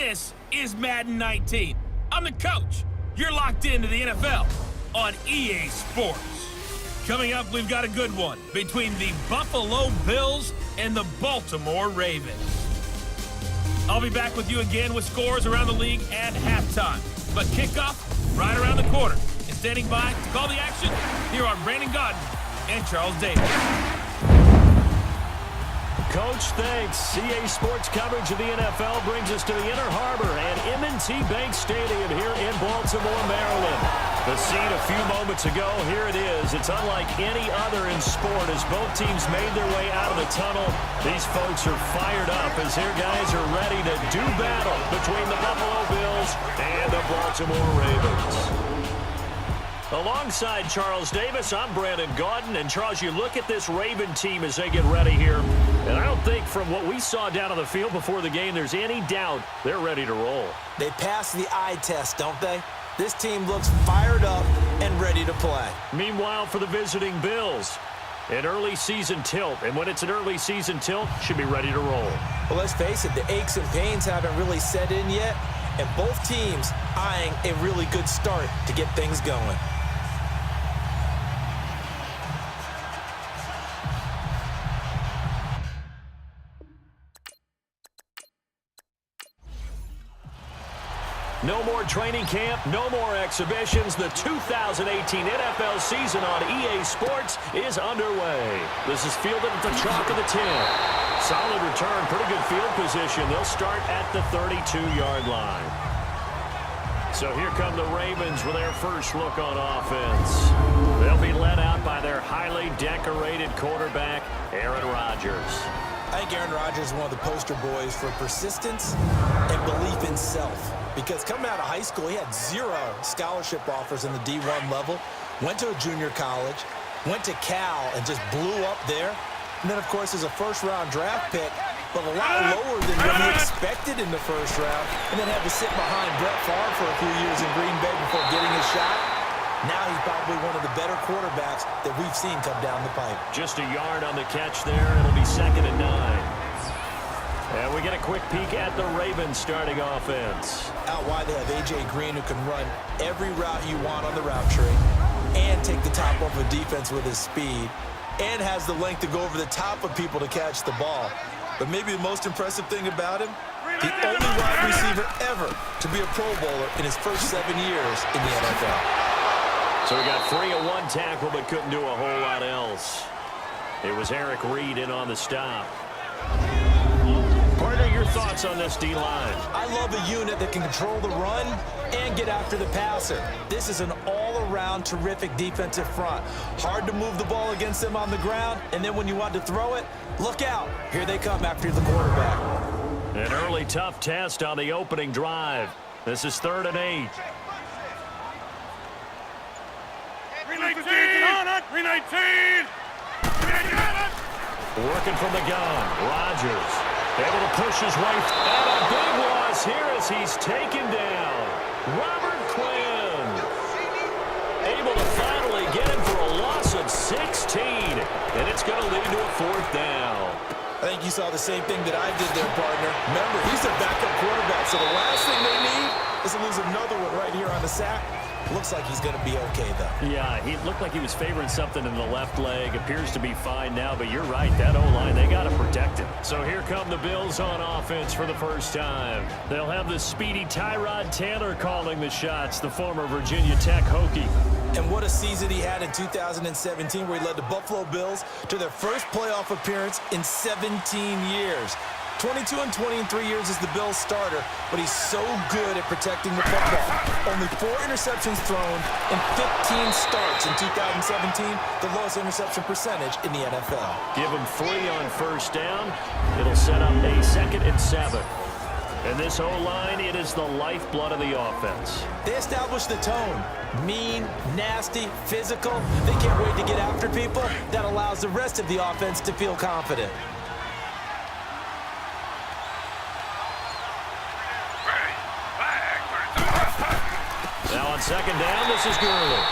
This is Madden 19. I'm the coach. You're locked into the NFL on EA Sports. Coming up, we've got a good one between the Buffalo Bills and the Baltimore Ravens. I'll be back with you again with scores around the league at halftime. But kickoff right around the corner. And standing by to call the action, here are Brandon Gaudin and Charles Davis. Coach, thanks. CA Sports coverage of the NFL brings us to the Inner Harbor and M&T Bank Stadium here in Baltimore, Maryland. The scene a few moments ago, here it is. It's unlike any other in sport as both teams made their way out of the tunnel. These folks are fired up as their guys are ready to do battle between the Buffalo Bills and the Baltimore Ravens. Alongside Charles Davis, I'm Brandon Gaudin. And Charles, you look at this Raven team as they get ready here, and I don't think from what we saw down on the field before the game there's any doubt they're ready to roll. They pass the eye test, don't they? This team looks fired up and ready to play. Meanwhile, for the visiting Bills, an early season tilt. And when it's an early season tilt, should be ready to roll. Well, let's face it, the aches and pains haven't really set in yet, and both teams eyeing a really good start to get things going. No more training camp, no more exhibitions. The 2018 NFL season on EA Sports is underway. This is fielded at the chalk of the 10. Solid return, pretty good field position. They'll start at the 32-yard line. So here come the Ravens with their first look on offense. They'll be led out by their highly decorated quarterback, Aaron Rodgers. I think Aaron Rodgers is one of the poster boys for persistence and belief in self. Because coming out of high school, he had 0 scholarship offers in the D1 level, went to a junior college, went to Cal and just blew up there. And then, of course, is a first-round draft pick, but a lot lower than what he expected in the first round, and then had to sit behind Brett Favre for a few years in Green Bay before getting his shot. Now he's probably one of the better quarterbacks that we've seen come down the pipe. Just a yard on the catch there. It'll be 2nd and 9. And we get a quick peek at the Ravens starting offense. Out wide, they have A.J. Green, who can run every route you want on the route tree and take the top off of defense with his speed and has the length to go over the top of people to catch the ball. But maybe the most impressive thing about him, the only wide receiver ever to be a Pro Bowler in his first 7 years in the NFL. So we got 3 of 1 tackle, but couldn't do a whole lot else. It was Eric Reed in on the stop. Partner, your thoughts on this D-line? I love a unit that can control the run and get after the passer. This is an all-around terrific defensive front. Hard to move the ball against them on the ground, and then when you want to throw it, look out. Here they come after the quarterback. An early tough test on the opening drive. This is 3rd and 8. 319! Working from the gun, Rodgers able to push his way, and a big loss here as he's taken down. Robert Quinn able to finally get him for a loss of 16, and it's going to lead to a 4th down. I think you saw the same thing that I did there, partner. Remember, he's a backup quarterback, so the last thing they need is to lose another one right here on the sack. Looks like he's going to be okay, though. Yeah, he looked like he was favoring something in the left leg. Appears to be fine now, but you're right. That O-line, they got to protect him. So here come the Bills on offense for the first time. They'll have the speedy Tyrod Taylor calling the shots, the former Virginia Tech Hokie. And what a season he had in 2017 where he led the Buffalo Bills to their first playoff appearance in 17 years. 22 and 20 in 3 years as the Bills starter, but he's so good at protecting the football. Only 4 interceptions thrown in 15 starts in 2017, the lowest interception percentage in the NFL. Give him 3 on first down. It'll set up a 2nd and 7. And this O-line, it is the lifeblood of the offense. They establish the tone. Mean, nasty, physical. They can't wait to get after people. That allows the rest of the offense to feel confident. Now on 2nd down, this is Gurley.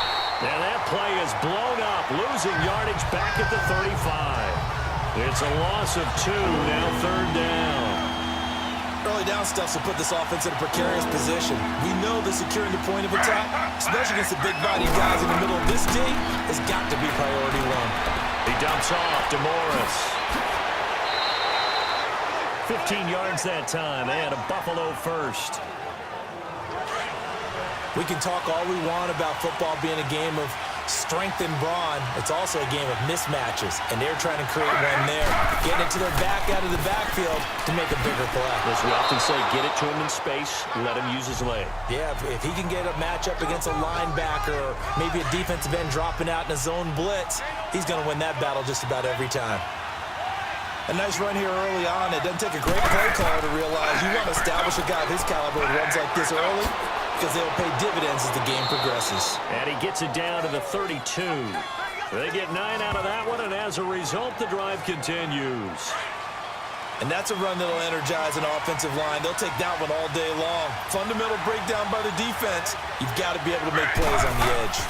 And that play is blown up, losing yardage back at the 35. It's a loss of 2, now 3rd down. Early early down stuff will put this offense in a precarious position. We know that securing the point of attack, especially against the big-bodied guys in the middle of this D, has got to be priority one. He dumps off to Morris. 15 yards that time, and a Buffalo first. We can talk all we want about football being a game of strength and brawn. It's also a game of mismatches, and they're trying to create one there, getting it to their back out of the backfield to make a bigger play. As we often say, get it to him in space, let him use his leg. Yeah, if he can get a matchup against a linebacker or maybe a defensive end dropping out in a zone blitz, he's going to win that battle just about every time. A nice run here early on. It doesn't take a great play caller to realize you want to establish a guy of his caliber who runs like this early, because they'll pay dividends as the game progresses. And he gets it down to the 32. They get 9 out of that one, and as a result, the drive continues. And that's a run that'll energize an offensive line. They'll take that one all day long. Fundamental breakdown by the defense. You've got to be able to make plays on the edge.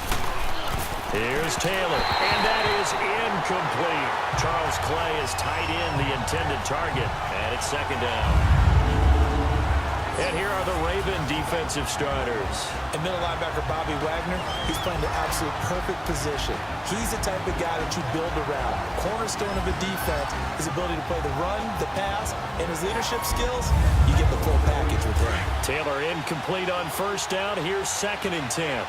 Here's Taylor, and that is incomplete. Charles Clay is tied in the intended target, and it's second down. And here are the Raven defensive starters. And middle linebacker Bobby Wagner, he's playing the absolute perfect position. He's the type of guy that you build around. Cornerstone of a defense, his ability to play the run, the pass, and his leadership skills, you get the full package with him. Taylor incomplete on first down. Here's 2nd and 10.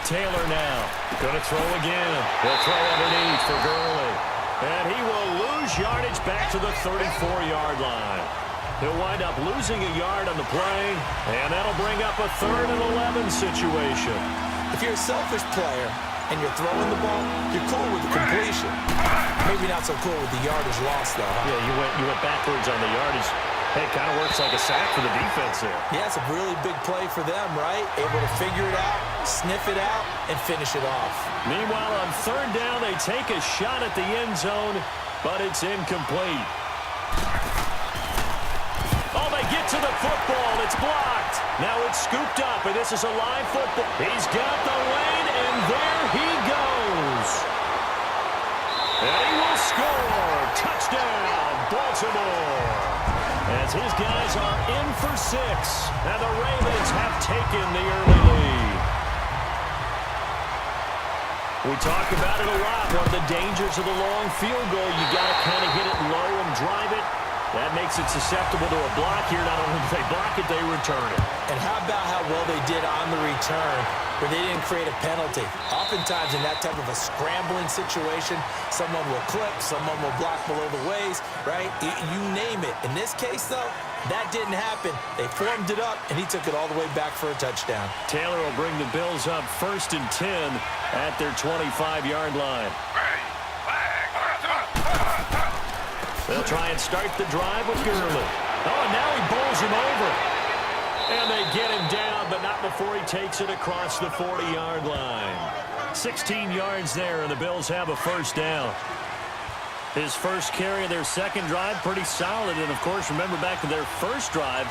Taylor now, going to throw again. They'll throw underneath for Gurley. And he will lose yardage back to the 34-yard line. He'll wind up losing a yard on the play, and that'll bring up a 3rd and 11 situation. If you're a selfish player and you're throwing the ball, you're cool with the completion. Maybe not so cool with the yardage loss, though. Huh? Yeah, you went backwards on the yardage. Hey, it kind of works like a sack for the defense there. Yeah, it's a really big play for them, right? Able to figure it out, sniff it out, and finish it off. Meanwhile, on 3rd down, they take a shot at the end zone, but it's incomplete. Oh, they get to the football. It's blocked. Now it's scooped up, and this is a live football. He's got the lane, and there he goes. And he will score. Touchdown, Baltimore. As his guys are in for 6, and the Ravens have taken the early lead. We talk about it a lot. One of the dangers of the long field goal, you got to kind of hit it low and drive it. That makes it susceptible to a block here. Not only do they block it, they return it. And how about how well they did on the return, where they didn't create a penalty? Oftentimes in that type of a scrambling situation, someone will clip, someone will block below the waist, right? You name it. In this case, though, that didn't happen. They formed it up, and he took it all the way back for a touchdown. Taylor will bring the Bills up 1st and 10 at their 25-yard line. They'll try and start the drive with Gurley. Oh, and now he bowls him over. And they get him down, but not before he takes it across the 40-yard line. 16 yards there, and the Bills have a 1st down. His first carry of their 2nd drive, pretty solid. And, of course, remember back to their 1st drive,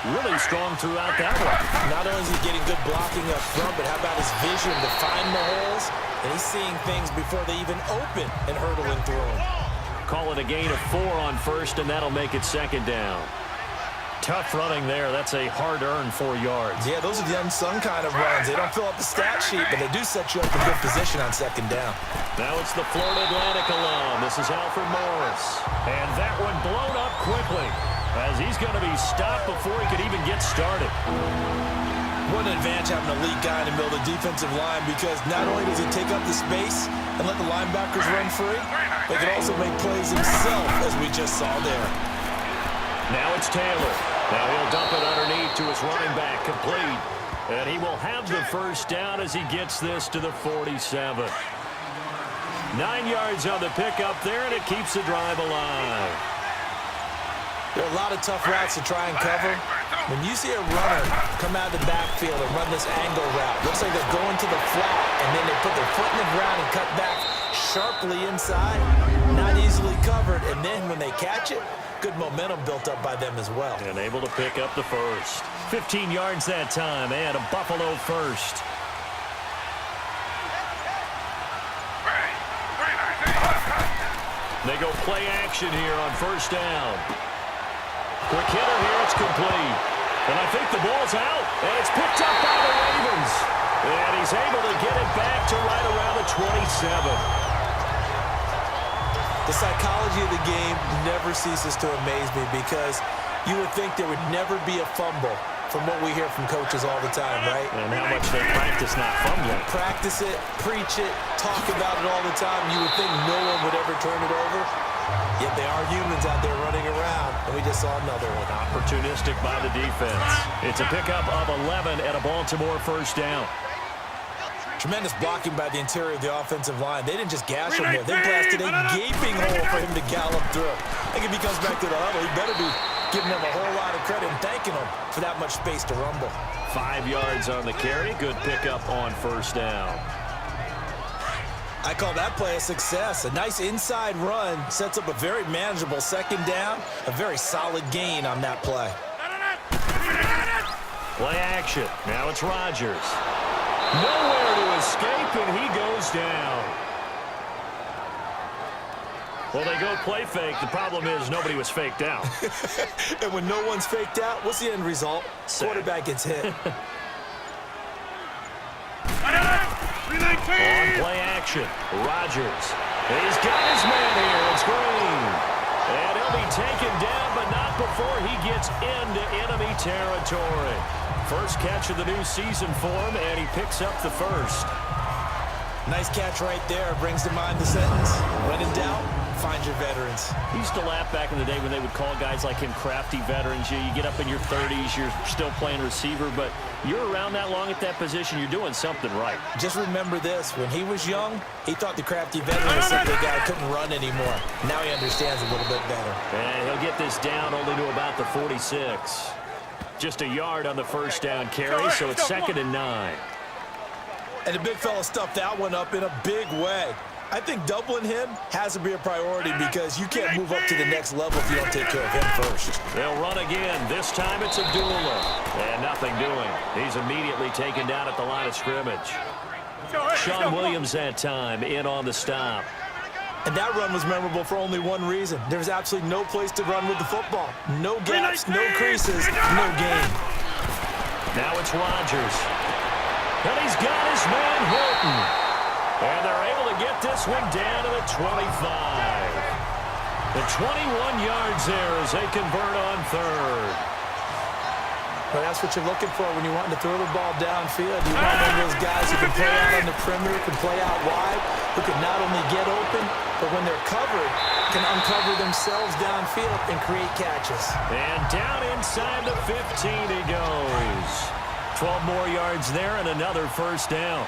really strong throughout that one. Not only is he getting good blocking up front, but how about his vision to find the holes? And he's seeing things before they even open and hurdling through them. Call it a gain of 4 on 1st, and that'll make it 2nd down. Tough running there. That's a hard-earned 4 yards. Yeah, those are the unsung kind of runs. They don't fill up the stat sheet, but they do set you up in good position on 2nd down. Now it's the Florida Atlantic alum. This is Alfred Morris. And that one blown up quickly, as he's going to be stopped before he could even get started. What an advantage having an elite guy in the middle of the defensive line, because not only does he take up the space and let the linebackers run free, but he can also make plays himself, as we just saw there. Now it's Taylor. Now he'll dump it underneath to his running back, complete. And he will have the 1st down as he gets this to the 47. 9 yards on the pickup there, and it keeps the drive alive. There are a lot of tough routes to try and cover. When you see a runner come out of the backfield and run this angle route, looks like they're going to the flat, and then they put their foot in the ground and cut back sharply inside. Not easily covered, and then when they catch it, good momentum built up by them as well. And able to pick up the 1st. 15 yards that time, and a Buffalo 1st. They go play action here on first down. Quick hitter here, it's complete. And I think the ball's out, and it's picked up by the Ravens. And he's able to get it back to right around the 27. The psychology of the game never ceases to amaze me because you would think there would never be a fumble from what we hear from coaches all the time, right? And how much they practice not fumbling. Practice it, preach it, talk about it all the time. You would think no one would ever turn it over. Yet they are humans out there running around, and we just saw another one. Opportunistic by the defense. It's a pickup of 11 at a Baltimore first down. Tremendous blocking by the interior of the offensive line. They didn't just gash him there. They blasted a gaping hole for him to gallop through. I think if he comes back to the huddle, he better be giving them a whole lot of credit and thanking them for that much space to rumble. 5 yards on the carry. Good pickup on first down. I call that play a success. A nice inside run sets up a very manageable second down. A very solid gain on that play. Play action. Now it's Rodgers. Nowhere to escape, and he goes down. Well, they go play fake. The problem is nobody was faked out. And when no one's faked out, what's the end result? Quarterback gets hit. On play action, Rodgers. He's got his man here. It's Green. And he'll be taken down, but not before he gets into enemy territory. First catch of the new season for him, and he picks up the first. Nice catch right there. Brings to mind the sentence. When in doubt, find your veterans. He used to laugh back in the day when they would call guys like him crafty veterans. You get up in your 30s, you're still playing receiver, but you're around that long at that position, you're doing something right. Just remember this. When he was young, he thought the crafty veteran was simply a guy who couldn't run anymore. Now he understands a little bit better. And he'll get this down only to about the 46. Just a yard on the first down carry, so it's 2nd and 9. And the big fella stuffed that one up in a big way. I think doubling him has to be a priority because you can't move up to the next level if you don't take care of him first. They'll run again. This time it's Abdullah. And nothing doing. He's immediately taken down at the line of scrimmage. Sean Williams that time in on the stop. And that run was memorable for only one reason. There was absolutely no place to run with the football. No gaps, no creases, no gain. Now it's Rodgers. And he's got his man Horton. And they're able to get this one down to the 25. The 21 yards there as they convert on third. Well, that's what you're looking for when you want to throw the ball downfield. You want one of those guys who can play out on the perimeter, can play out wide, who can not only get open, but when they're covered, can uncover themselves downfield and create catches. And down inside the 15 he goes. 12 more yards there and another first down.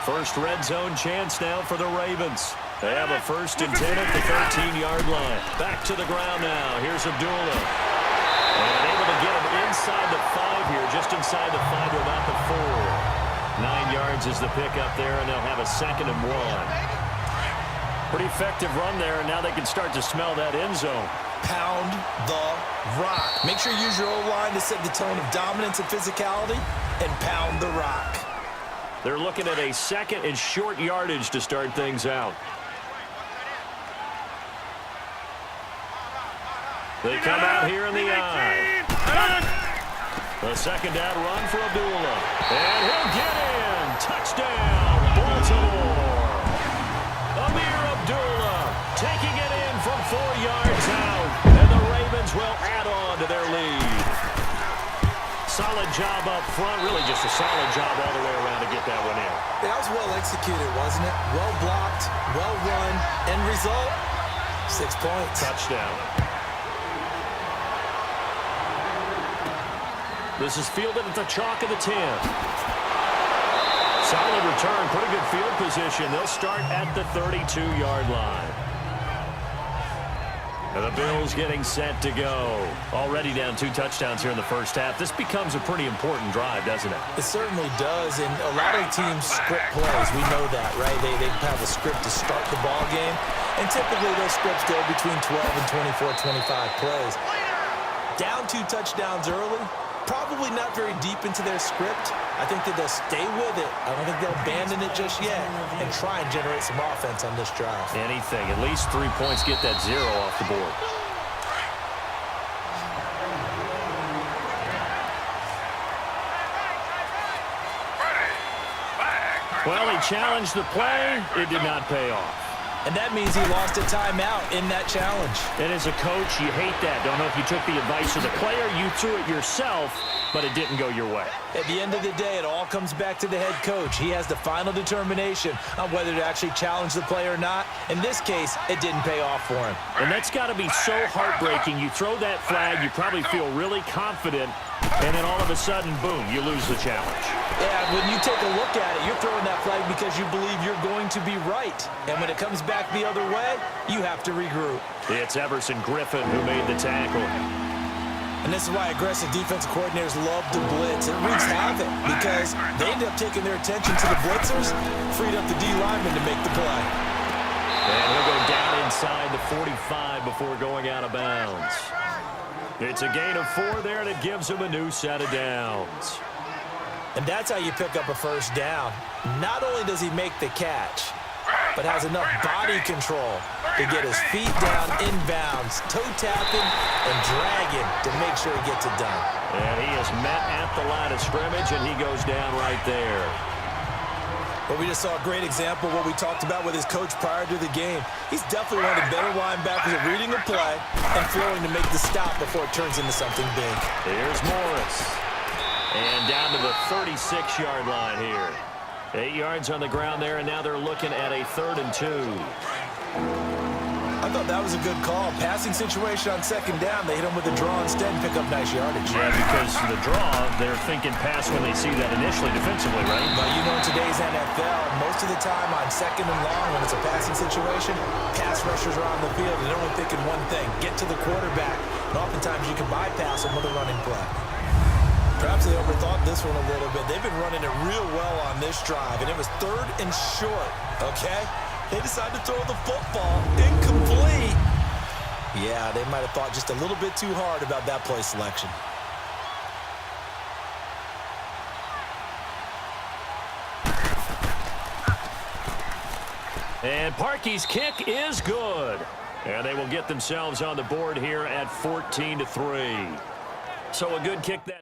First red zone chance now for the Ravens. They have a 1st and 10 at the 13-yard line. Back to the ground now. Here's Abdullah. And able to get him inside the 5 here, just inside the 5 to about the 4. 9 yards is the pickup there, and they'll have a 2nd and 1. Pretty effective run there, and now they can start to smell that end zone. Pound the rock. Make sure you use your O-line to set the tone of dominance and physicality, and pound the rock. They're looking at a 2nd and short yardage to start things out. They come out here in the eye. The 2nd down run for Abdullah. And he'll get in. Touchdown, Baltimore. Amir Abdullah taking it in from 4 yards out. And the Ravens will add on to their lead. Solid job up front. Really just a solid job all the way around to get that one in. That was well executed, wasn't it? Well blocked, well run. End result, 6 points. Touchdown. This is fielded at the chalk of the 10. Solid return, pretty good field position. They'll start at the 32-yard line. And the Bills getting set to go. Already down 2 touchdowns here in the first half. This becomes a pretty important drive, doesn't it? It certainly does, and a lot of teams script plays. We know that, right? They have a script to start the ball game, and typically those scripts go between 12 and 24, 25 plays. Down 2 touchdowns early, probably not very deep into their script. I think that they'll stay with it. I don't think they'll abandon it just yet and try and generate some offense on this drive. Anything. At least 3 points, get that 0 off the board. Well, he challenged the play. It did not pay off. And that means he lost a timeout in that challenge. And as a coach, you hate that. Don't know if you took the advice of the player, you threw it yourself, but it didn't go your way. At the end of the day, it all comes back to the head coach. He has the final determination on whether to actually challenge the play or not. In this case, it didn't pay off for him. And that's got to be so heartbreaking. You throw that flag, you probably feel really confident, and then all of a sudden, boom, you lose the challenge. Yeah, when you take a look at it, you're throwing that flag because you believe you're going to be right. And when it comes back the other way, you have to regroup. It's Everson Griffin who made the tackle. And this is why aggressive defensive coordinators love to blitz. It wreaks havoc because they end up taking their attention to the blitzers, freed up the D lineman to make the play. And he'll go down inside the 45 before going out of bounds. It's a gain of 4 there, and it gives him a new set of downs. And that's how you pick up a first down. Not only does he make the catch, but has enough body control to get his feet down inbounds, toe tapping and dragging to make sure he gets it done. And he is met at the line of scrimmage, and he goes down right there. But we just saw a great example of what we talked about with his coach prior to the game. He's definitely one of the better linebackers at reading a play and flowing to make the stop before it turns into something big. Here's Morris. And down to the 36-yard line here. 8 yards on the ground there, and now they're looking at a 3rd and 2. I thought that was a good call. Passing situation on 2nd down. They hit him with a draw instead and pick up nice yardage. Yeah, because the draw, they're thinking pass when they see that initially defensively, right? But you know, in today's NFL, most of the time on 2nd and long, when it's a passing situation, pass rushers are on the field and they're only thinking one thing, get to the quarterback. And oftentimes you can bypass them with a running play. Perhaps they overthought this one a little bit. They've been running it real well on this drive, and it was 3rd and short, okay? They decided to throw the football incomplete. Yeah, they might have thought just a little bit too hard about that play selection. And Parkey's kick is good. And they will get themselves on the board here at 14-3. So a good kick that.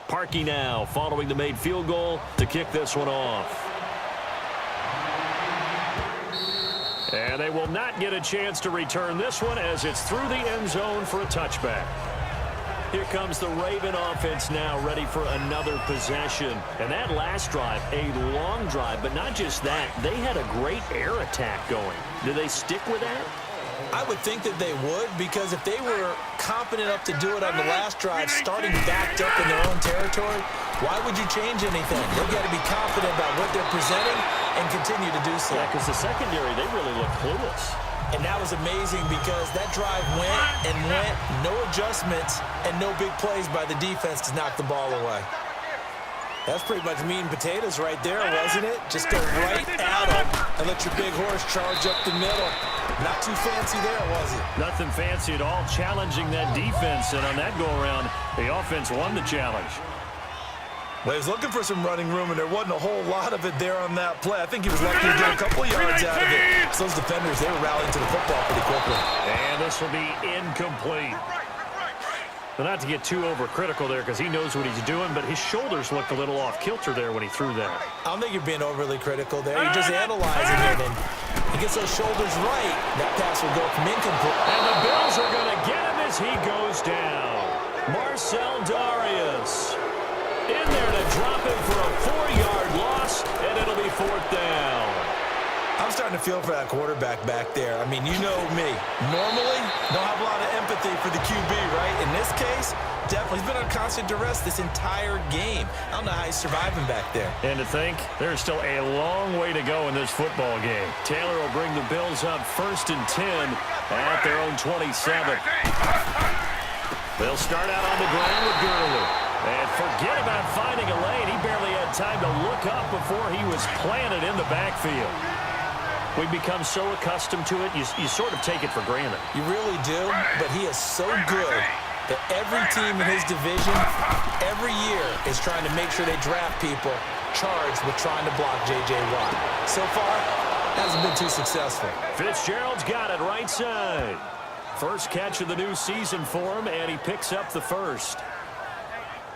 Parkey now following the made field goal to kick this one off. And they will not get a chance to return this one as it's through the end zone for a touchback. Here comes the Raven offense now, ready for another possession. And that last drive, a long drive, but not just that. They had a great air attack going. Do they stick with that? I would think that they would, because if they were confident enough to do it on the last drive, starting backed up in their own territory, why would you change anything? They've got to be confident about what they're presenting and continue to do so. Yeah, because the secondary, they really looked clueless. And that was amazing because that drive went and went, no adjustments, and no big plays by the defense to knock the ball away. That's pretty much meat and potatoes right there, wasn't it? Just go right at them and let your big horse charge up the middle. Not too fancy there, was it? Nothing fancy at all, challenging that defense, and on that go-around, the offense won the challenge. Well, he was looking for some running room, and there wasn't a whole lot of it there on that play. I think he was lucky to get a couple of yards out of it. So those defenders, they were rallying to the football pretty quickly. And this will be incomplete. But not to get too overcritical there because he knows what he's doing, but his shoulders looked a little off kilter there when he threw that. I don't think you're being overly critical there. You're just analyzing it, and he gets those shoulders right. That pass will go from incomplete. And the Bills are going to get him as he goes down. Marcel Darius in there to drop him for a 4-yard loss, and it'll be 4th down. I'm starting to feel for that quarterback back there. I mean, you know me. Normally, don't have a lot of empathy for the QB, right? In this case, definitely. He's been on constant duress this entire game. I don't know how he's surviving back there. And to think, there's still a long way to go in this football game. Taylor will bring the Bills up 1st and 10 at their own 27. They'll start out on the ground with Gurley. And forget about finding a lane. He barely had time to look up before he was planted in the backfield. We've become so accustomed to it, you sort of take it for granted. You really do, but he is so good that every team in his division, every year, is trying to make sure they draft people charged with trying to block J.J. Watt. So far, hasn't been too successful. Fitzgerald's got it right side. First catch of the new season for him, and he picks up the first.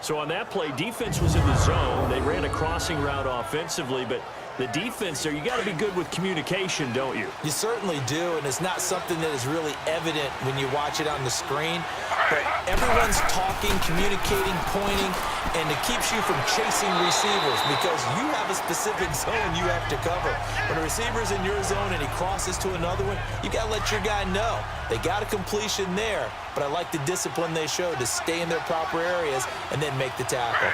So on that play, defense was in the zone. They ran a crossing route offensively, but the defense there, you got to be good with communication, don't you? You certainly do, and it's not something that is really evident when you watch it on the screen. But everyone's talking, communicating, pointing, and it keeps you from chasing receivers because you have a specific zone you have to cover. When a receiver's in your zone and he crosses to another one, you got to let your guy know. They got a completion there, but I like the discipline they showed to stay in their proper areas and then make the tackle.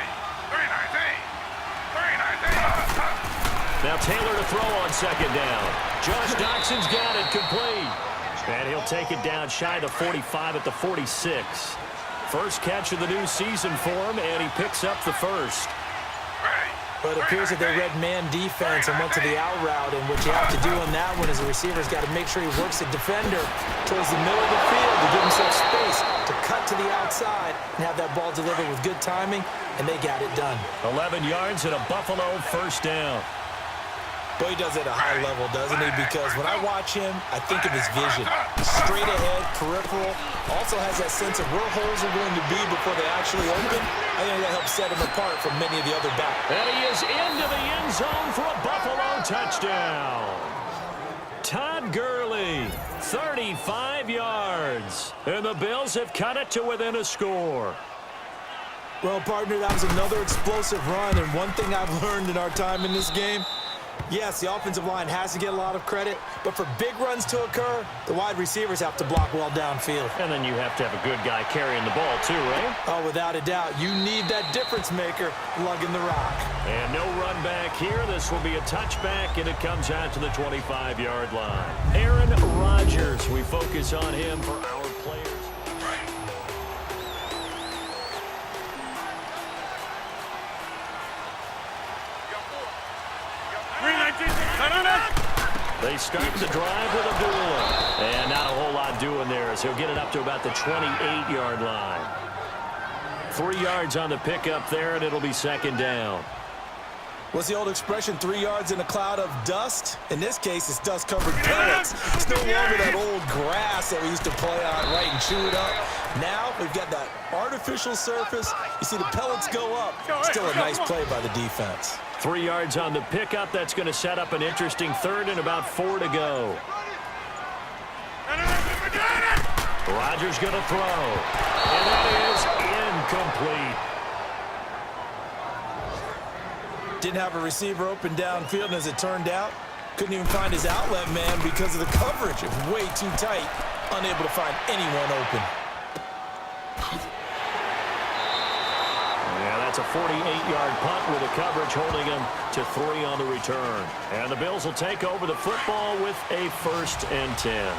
Now Taylor to throw on 2nd down. Josh Doxson's got it complete. And he'll take it down shy of the 45 at the 46. First catch of the new season for him, and he picks up the first. But it appears that they read man defense and went to the out route, and what you have to do on that one is the receiver's got to make sure he works the defender towards the middle of the field to give himself space to cut to the outside and have that ball delivered with good timing, and they got it done. 11 yards and a Buffalo first down. Boy, he does it at a high level, doesn't he? Because when I watch him, I think of his vision. Straight ahead, peripheral. Also has that sense of where holes are going to be before they actually open. I think that helps set him apart from many of the other backs. And he is into the end zone for a Buffalo touchdown. Todd Gurley, 35 yards. And the Bills have cut it to within a score. Well, partner, that was another explosive run. And one thing I've learned in our time in this game, yes, the offensive line has to get a lot of credit, but for big runs to occur, the wide receivers have to block well downfield. And then you have to have a good guy carrying the ball too, right? Oh, without a doubt. You need that difference maker lugging the rock. And no run back here. This will be a touchback, and it comes out to the 25-yard line. Aaron Rodgers, we focus on him for our players. They start the drive with Abdullah. And not a whole lot doing there as he'll get it up to about the 28-yard line. 3 yards on the pickup there, and it'll be 2nd down. What's the old expression, 3 yards in a cloud of dust? In this case, it's dust-covered pellets. It's no longer that old grass that we used to play on, right, and chew it up. Now we've got that artificial surface. You see the pellets go up. Still a nice play by the defense. 3 yards on the pickup. That's going to set up an interesting 3rd and about 4 to go. Rodgers going to throw. And that is incomplete. Didn't have a receiver open downfield, and as it turned out, couldn't even find his outlet man because of the coverage. It was way too tight, unable to find anyone open. Yeah, that's a 48-yard punt with the coverage holding him to 3 on the return. And the Bills will take over the football with a 1st and 10.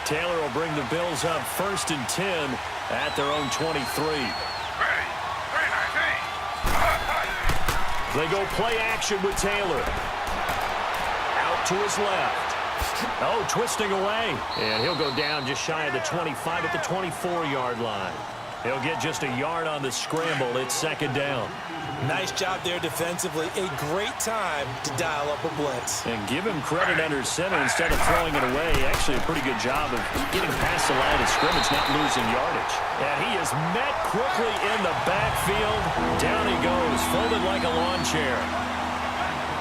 Taylor will bring the Bills up 1st and 10 at their own 23. They go play action with Taylor. Out to his left. Oh, twisting away. And he'll go down just shy of the 25 at the 24-yard line. He'll get just a yard on the scramble. It's 2nd down. Nice job there defensively. A great time to dial up a blitz. And give him credit under center instead of throwing it away. Actually a pretty good job of getting past the line of scrimmage, not losing yardage. And he is met quickly in the backfield. Down he goes, folded like a lawn chair.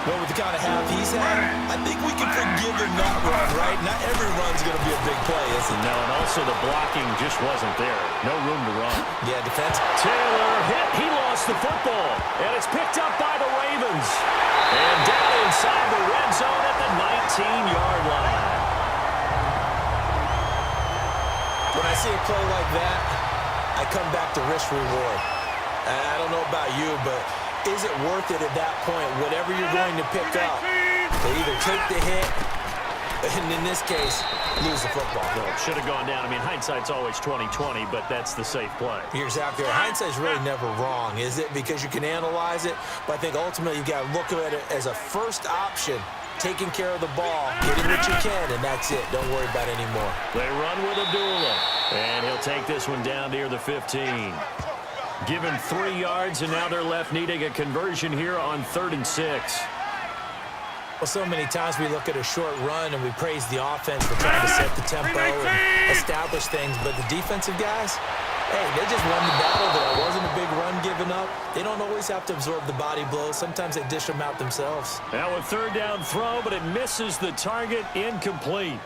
Well, with the kind of half he's had, I think we can forgive him that run, right? Not every run's going to be a big play, is it? No, and also the blocking just wasn't there. No room to run. Yeah, defense. Taylor hit. He lost lost the football, and it's picked up by the Ravens. And down inside the red zone at the 19-yard line. When I see a play like that, I come back to risk-reward. I don't know about you, but is it worth it at that point, whatever you're going to pick up, to either take the hit, and in this case, lose the football? Well, it should have gone down. I mean, hindsight's always 20/20, but that's the safe play. You're exactly right. Hindsight's really never wrong, is it? Because you can analyze it, but I think ultimately you got to look at it as a first option, taking care of the ball, getting what you can, and that's it. Don't worry about it anymore. They run with Abdullah, and he'll take this one down near the 15. Give him 3 yards, and now they're left needing a conversion here on 3rd and 6. Well, so many times we look at a short run and we praise the offense for trying to set the tempo and establish things, but the defensive guys, hey, they just won the battle there. It wasn't a big run given up. They don't always have to absorb the body blows. Sometimes they dish them out themselves. Now a 3rd down throw, but it misses the target, incomplete.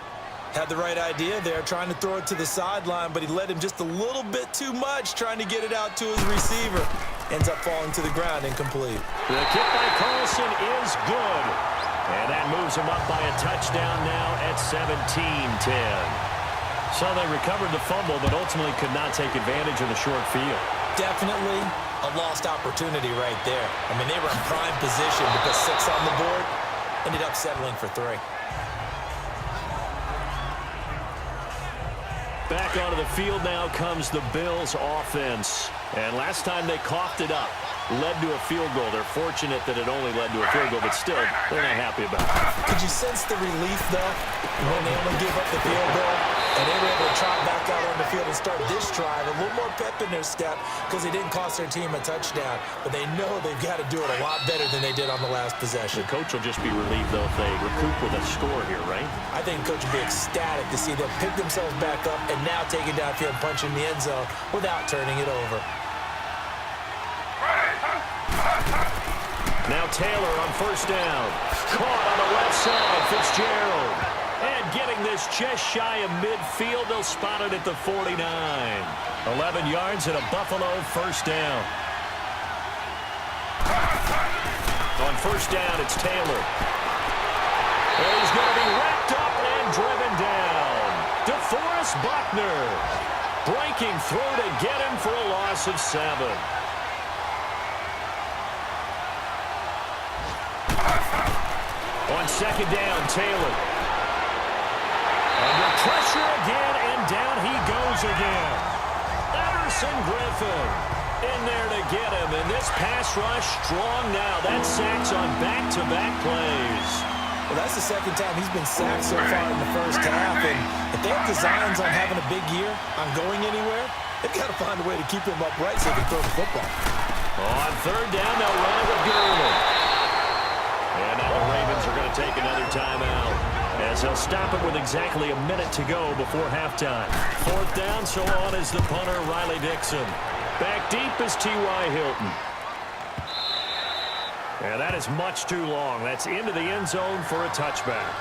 Had the right idea there, trying to throw it to the sideline, but he led him just a little bit too much, trying to get it out to his receiver. Ends up falling to the ground, incomplete. The kick by Carlson is good. And that moves him up by a touchdown now at 17-10. So they recovered the fumble, but ultimately could not take advantage of the short field. Definitely a lost opportunity right there. I mean, they were in prime position to put 6 on the board. Ended up settling for 3. Back onto the field now comes the Bills offense. And last time they coughed it up, led to a field goal. They're fortunate that it only led to a field goal, but still, they're not happy about it. Could you sense the relief, though, when they only gave up the field goal and they were able to trot back out on the field and start this drive? A little more pep in their step because they didn't cost their team a touchdown, but they know they've got to do it a lot better than they did on the last possession. The coach will just be relieved, though, if they recoup with a score here, right? I think the coach will be ecstatic to see them pick themselves back up and now take it downfield, punch in the end zone without turning it over. Now Taylor on 1st down. Caught on the left side, Fitzgerald. And getting this just shy of midfield, they'll spot it at the 49. 11 yards and a Buffalo 1st down. On 1st down, it's Taylor. And he's going to be wrapped up and driven down. DeForest Buckner breaking through to get him for a loss of 7. On 2nd down, Taylor. Under pressure again, and down he goes again. Everson Griffin in there to get him, and this pass rush strong now. That sacks on back-to-back plays. Well, that's the 2nd time he's been sacked so far in the 1st half, and if they have designs on having a big year, on going anywhere, they've got to find a way to keep him upright so they can throw the football. On 3rd down, they'll run it with Gurley. And now the Ravens are going to take another timeout as they'll stop it with exactly a minute to go before halftime. 4th down, so on is the punter, Riley Dixon. Back deep is T.Y. Hilton. And that is much too long. That's into the end zone for a touchback.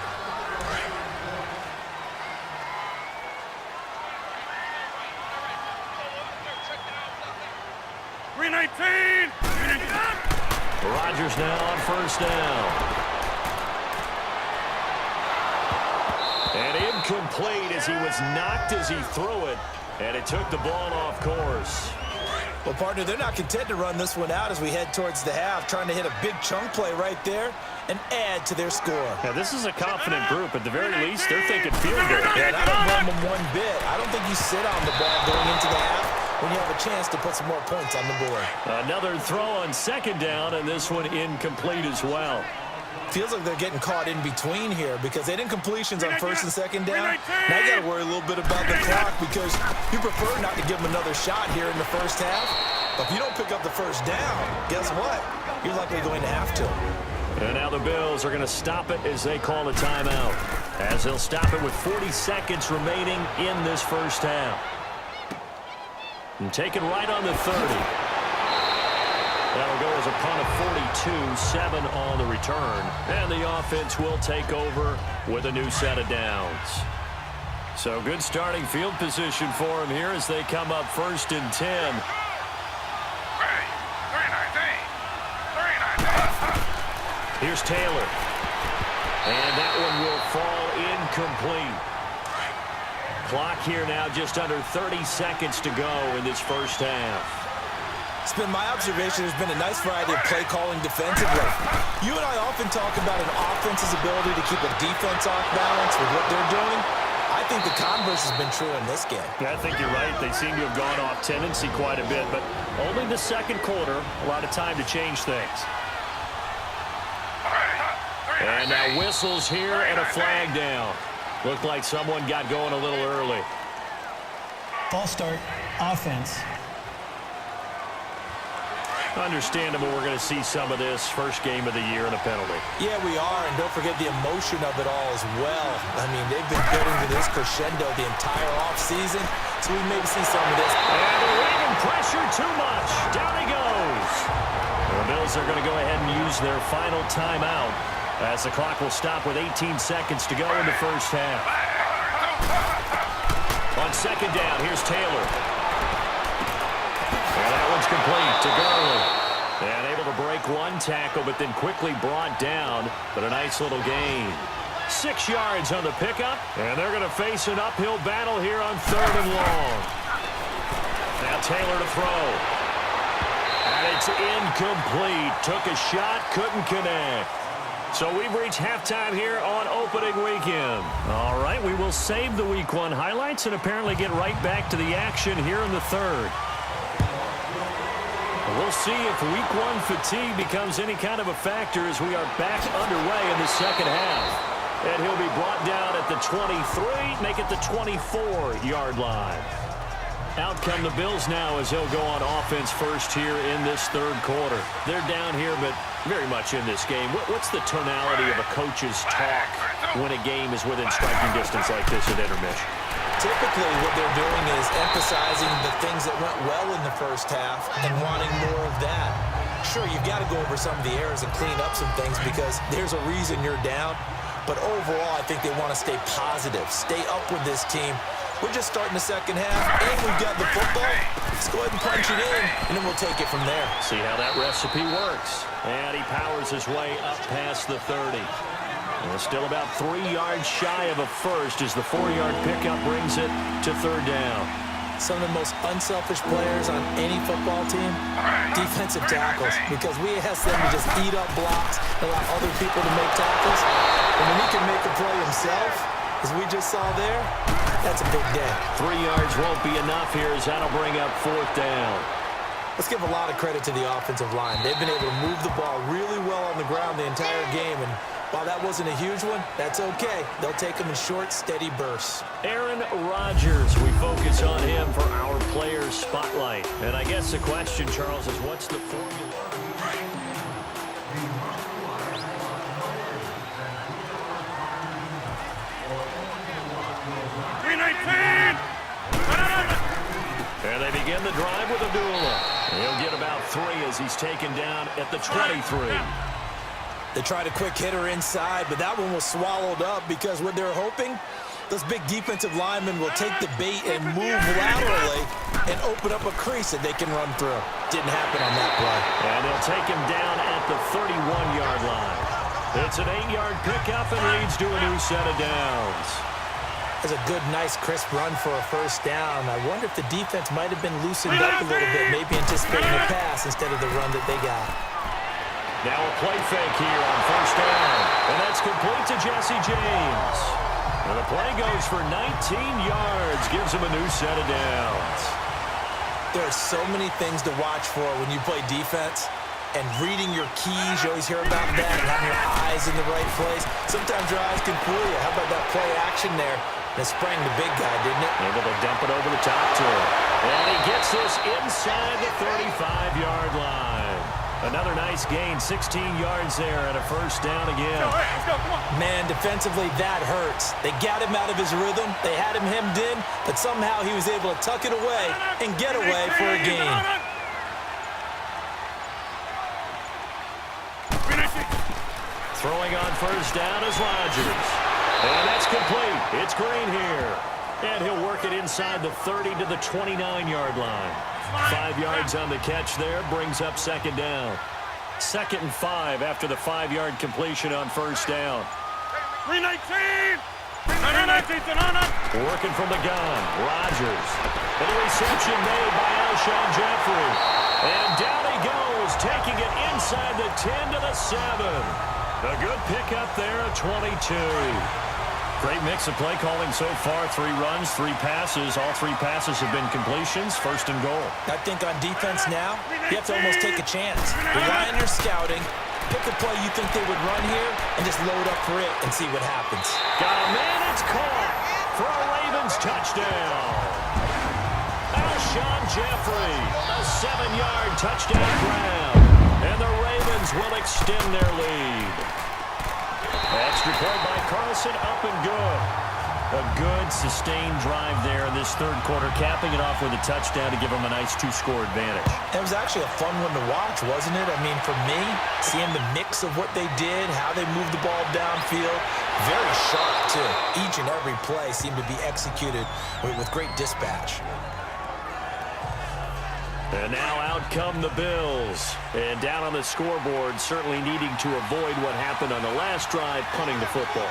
Rodgers now on 1st down. And incomplete as he was knocked as he threw it. And it took the ball off course. Well, partner, they're not content to run this one out as we head towards the half, trying to hit a big chunk play right there and add to their score. Now, this is a confident group. At the very least, they're thinking field goal. And I don't blame them one bit. I don't think you sit on the ball going into the half when you have a chance to put some more points on the board. Another throw on 2nd down, and this one incomplete as well. Feels like they're getting caught in between here because they did incompletions on 1st and 2nd down. Now you got to worry a little bit about the clock because you prefer not to give them another shot here in the 1st half. But if you don't pick up the 1st down, guess what? You're likely going to have to. And now the Bills are going to stop it as they call a timeout. As they'll stop it with 40 seconds remaining in this 1st half. And taken right on the 30. That'll go as a punt of 42, 7 on the return. And the offense will take over with a new set of downs. So good starting field position for them here as they come up 1st and 10. Here's Taylor. And that one will fall incomplete. Clock here now just under 30 seconds to go in this first half. It's been my observation there's been a nice variety of play calling defensively. You and I often talk about an offense's ability to keep a defense off balance with what they're doing. I think the converse has been true in this game. I think you're right. They seem to have gone off tendency quite a bit, but only the second quarter, a lot of time to change things. And now whistles here and a flag down. Looked like someone got going a little early. False start, offense. Understandable we're going to see some of this first game of the year and a penalty. Yeah, we are, and don't forget the emotion of it all as well. I mean, they've been building to this crescendo the entire offseason, so we may see some of this. And they're leaving pressure too much. Down he goes. The Bills are going to go ahead and use their final timeout as the clock will stop with 18 seconds to go in the first half. On second down, here's Taylor. And that one's complete to Gurley. And able to break one tackle, but then quickly brought down. But a nice little gain. 6 yards on the pickup. And they're going to face an uphill battle here on 3rd and long. Now Taylor to throw. And it's incomplete. Took a shot, couldn't connect. So we've reached halftime here on opening weekend. All right, we will save the Week 1 highlights and apparently get right back to the action here in the 3rd. We'll see if Week 1 fatigue becomes any kind of a factor as we are back underway in the second half. And he'll be brought down at the 23, make it the 24-yard line. Out come the Bills now as they'll go on offense first here in this 3rd quarter. They're down here, but very much in this game. What's the tonality of a coach's talk when a game is within striking distance like this at intermission? Typically, what they're doing is emphasizing the things that went well in the first half and wanting more of that. Sure, you've got to go over some of the errors and clean up some things because there's a reason you're down. But overall, I think they want to stay positive, stay up with this team. We're just starting the second half, and we've got the football. Let's go ahead and punch it in, and then we'll take it from there. See how that recipe works. And he powers his way up past the 30. And still about 3 yards shy of a first as the 4-yard pickup brings it to 3rd down. Some of the most unselfish players on any football team, defensive tackles, because we ask them to just eat up blocks, allow other people to make tackles. And when he can make a play himself, as we just saw there, that's a big day. 3 yards won't be enough here as that'll bring up 4th down. Let's give a lot of credit to the offensive line. They've been able to move the ball really well on the ground the entire game, and while that wasn't a huge one, that's okay. They'll take them in short, steady bursts. Aaron Rodgers, we focus on him for our players' spotlight. And I guess the question, Charles, is what's the formula? And they begin the drive with Abdullah. He'll get about 3 as he's taken down at the 23. They tried a quick hitter inside, but that one was swallowed up because what they're hoping, those big defensive linemen will take the bait and move laterally and open up a crease that they can run through. Didn't happen on that play. And they'll take him down at the 31-yard line. It's an 8-yard pickup and leads to a new set of downs. That's a good, nice, crisp run for a first down. I wonder if the defense might have been loosened up a little bit, maybe anticipating a pass instead of the run that they got. Now a play fake here on first down. And that's complete to Jesse James. And the play goes for 19 yards, gives him a new set of downs. There are so many things to watch for when you play defense. And reading your keys, you always hear about that, and having your eyes in the right place. Sometimes your eyes can fool you. How about that play action there? That sprang the big guy, didn't it? Able to dump it over the top to him. And he gets this inside the 35-yard line. Another nice gain, 16 yards there and a first down again. Let's go, come on. Man, defensively, that hurts. They got him out of his rhythm. They had him hemmed in, but somehow he was able to tuck it away and get away for a gain. Throwing on first down is Rodgers. And that's complete. It's Green here. And he'll work it inside the 30 to the 29-yard line. 5 yards on the catch there, brings up second down. 2nd and 5 after the 5-yard completion on first down. 319. Working from the gun, Rodgers. And a reception made by Alshon Jeffrey. And down he goes, taking it inside the 10 to the 7. A good pickup there at 22. Great mix of play calling so far. 3 runs, 3 passes. All 3 passes have been completions. 1st and goal. I think on defense now, you have to almost take a chance. Rely on your scouting. Pick a play you think they would run here and just load up for it and see what happens. Got a man, it's caught for a Ravens touchdown. Alshon Jeffrey, a 7-yard touchdown grab. And the Ravens will extend their lead. Extra point by Carlson, up and good. A good, sustained drive there in this 3rd quarter, capping it off with a touchdown to give them a nice 2-score advantage. It was actually a fun one to watch, wasn't it? I mean, for me, seeing the mix of what they did, how they moved the ball downfield, very sharp, too. Each and every play seemed to be executed with great dispatch. And now out come the Bills. And down on the scoreboard, certainly needing to avoid what happened on the last drive, punting the football.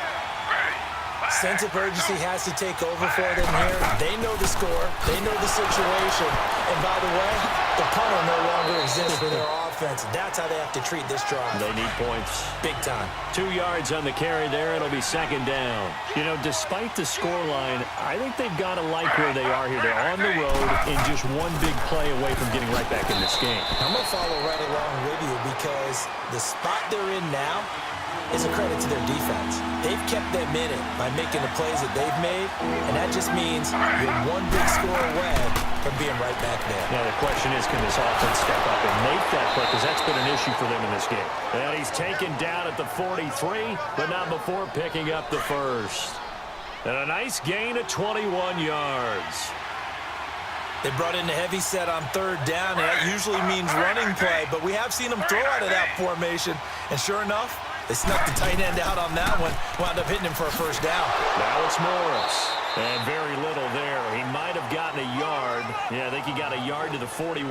Sense of urgency has to take over for them here. They know the score. They know the situation. And by the way, the punter no longer exists for their offense. That's how they have to treat this drive. They need points. Big time. 2 yards on the carry there. It'll be 2nd down. You know, despite the scoreline, I think they've got to like where they are here. They're on the road and just one big play away from getting right back in this game. I'm going to follow right along with you because the spot they're in now is a credit to their defense. They've kept them in it by making the plays that they've made, and that just means you're one big score away from being right back there. Now the question is, can this offense step up and make that play? Because that's been an issue for them in this game. And he's taken down at the 43, but not before picking up the 1st. And a nice gain of 21 yards. They brought in the heavy set on 3rd down, and that usually means running play, but we have seen them throw out of that formation, and sure enough, they snuck the tight end out on that one, wound up hitting him for a 1st down. Now it's Morris. And very little there. He might have gotten a yard. Yeah, I think he got a yard to the 41.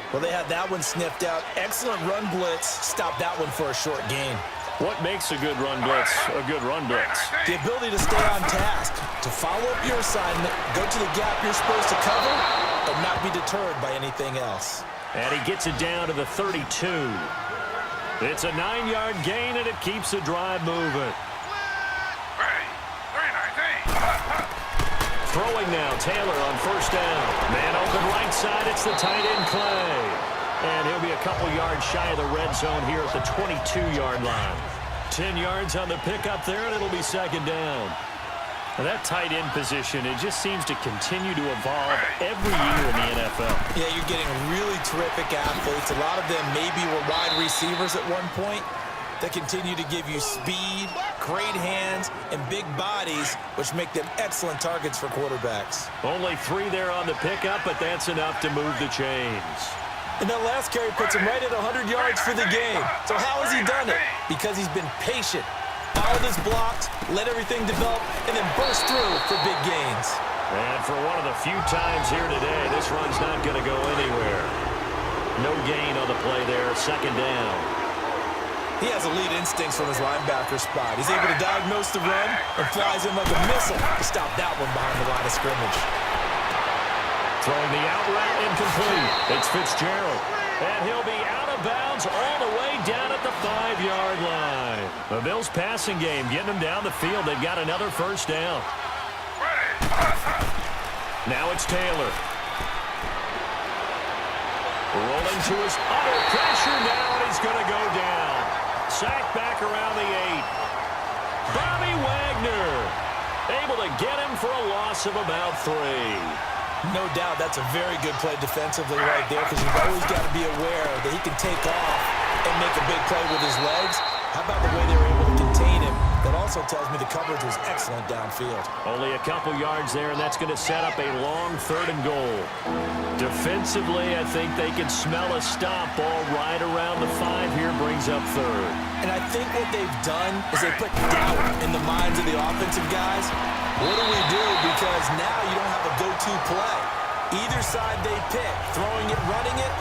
Well, they had that one sniffed out. Excellent run blitz. Stopped that one for a short gain. What makes a good run blitz a good run blitz? The ability to stay on task, to follow up your assignment, go to the gap you're supposed to cover, and not be deterred by anything else. And he gets it down to the 32. It's a 9-yard gain, and it keeps the drive moving. Throwing now, Taylor on 1st down. Man open right side, it's the tight end Clay. And he'll be a couple yards shy of the red zone here at the 22-yard line. 10 yards on the pickup there, and it'll be 2nd down. Now that tight end position, it just seems to continue to evolve every year in the NFL. Yeah, you're getting really terrific athletes. A lot of them maybe were wide receivers at one point. They continue to give you speed, great hands, and big bodies, which make them excellent targets for quarterbacks. Only 3 there on the pickup, but that's enough to move the chains. And that last carry puts him right at 100 yards for the game. So how has he done it? Because he's been patient, followed his blocks, let everything develop, and then burst through for big gains. And for one of the few times here today, this run's not going to go anywhere. No gain on the play there, 2nd down. He has elite instincts from his linebacker spot. He's able to diagnose the run and flies in like a missile to stop that one behind the line of scrimmage. Throwing the out route incomplete. It's Fitzgerald. And he'll be out of bounds all the way down at the 5-yard line. The Bills passing game getting them down the field. They've got another 1st down. Now it's Taylor. Rolling to his under pressure now, and he's going to go down. Sacked back around the 8. Bobby Wagner able to get him for a loss of about 3. No doubt that's a very good play defensively right there because you've always got to be aware that he can take off and make a big play with his legs. How about the way they were able to contain him? That also tells me the coverage was excellent downfield. Only a couple yards there, and that's going to set up a long 3rd and goal. Defensively, I think they can smell a stop. Ball right around the 5 here, brings up 3rd. And I think what they've done is they put doubt in the minds of the offensive guys. What do we do? Because now you don't have a go-to play. Either side they pick, throwing it, running it,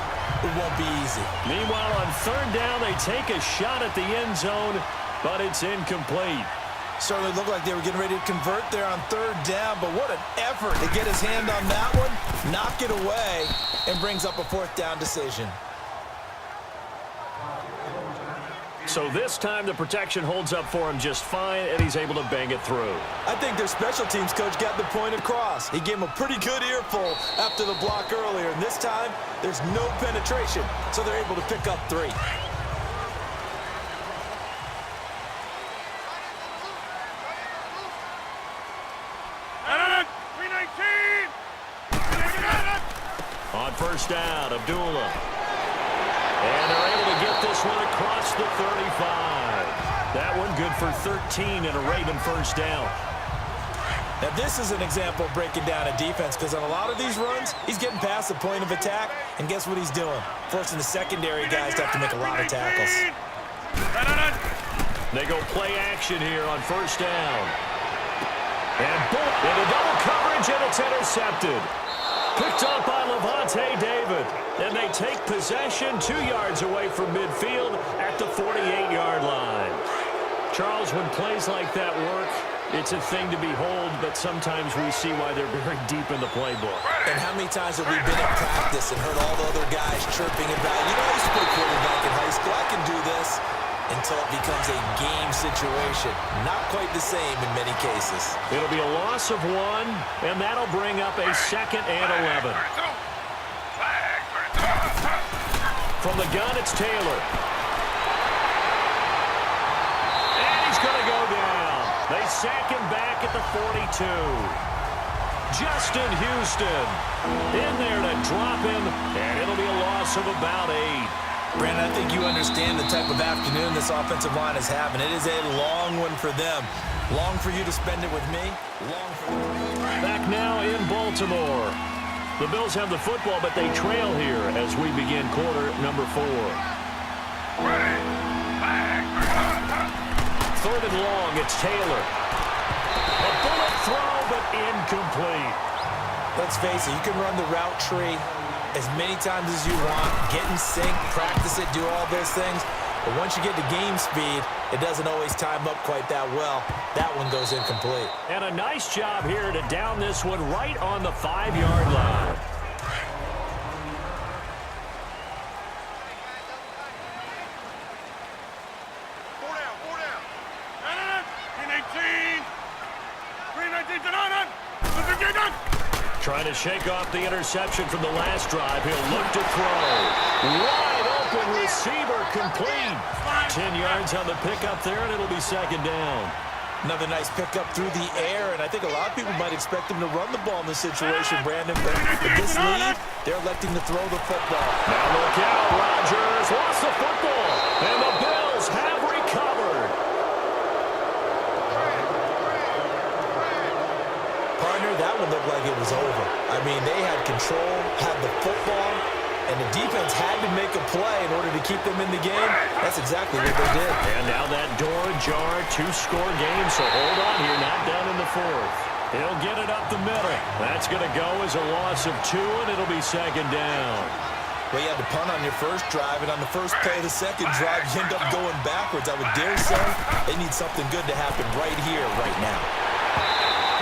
it won't be easy. Meanwhile, on third down, they take a shot at the end zone, but it's incomplete. Certainly looked like they were getting ready to convert there on third down, but what an effort to get his hand on that one, knock it away, and brings up a fourth down decision. So this time the protection holds up for him just fine, and he's able to bang it through. I think their special teams coach got the point across. He gave him a pretty good earful after the block earlier, and this time there's no penetration, so they're able to pick up 3. On first down, Abdullah. And they're able to get this one across the 35. That one good for 13 and a Raven first down. Now this is an example of breaking down a defense, because on a lot of these runs, he's getting past the point of attack, and guess what he's doing? Forcing the secondary guys to have to make a lot of tackles. They go play action here on first down. And boom, into double coverage, and it's intercepted. Picked up by Levante David. And they take possession 2 yards away from midfield at the 48-yard line. Charles, when plays like that work, it's a thing to behold, but sometimes we see why they're very deep in the playbook. And how many times have we been at practice and heard all the other guys chirping about, you know, I used to play quarterback in high school, I can do this, until it becomes a game situation. Not quite the same in many cases. It'll be a loss of 1, and that'll bring up a 2nd and 11. From the gun, it's Taylor. And he's going to go down. They sack him back at the 42. Justin Houston in there to drop him, and it'll be a loss of about 8. Brandon, I think you understand the type of afternoon this offensive line is having. It is a long one for them. Long for you to spend it with me. Long for them. Back now in Baltimore. The Bills have the football, but they trail here as we begin quarter number 4. Third and long, it's Taylor. A bullet throw, but incomplete. Let's face it, you can run the route tree as many times as you want, get in sync, practice it, do all those things. But once you get to game speed, it doesn't always time up quite that well. That one goes incomplete. And a nice job here to down this one right on the 5-yard line. Four down. 319. 319. Trying to shake off the interception from the last drive. He'll look to throw. Wide open receiver complete. 10 yards on the pickup there, and it'll be 2nd down. Another nice pickup through the air, and I think a lot of people might expect him to run the ball in this situation, Brandon, but with this lead, they're electing to throw the football. Now look out, Rodgers lost the football, and the Bills have recovered. Partner, that one looked like it was over. I mean, they had control, had the football, and the defense had to make a play in order to keep them in the game. That's exactly what they did. And now that door ajar, 2-score game, so hold on here, not done in the 4th. He'll get it up the middle. That's going to go as a loss of 2, and it'll be 2nd down. Well, you had to punt on your first drive, and on the first play of the second drive, you end up going backwards. I would dare say they need something good to happen right here, right now.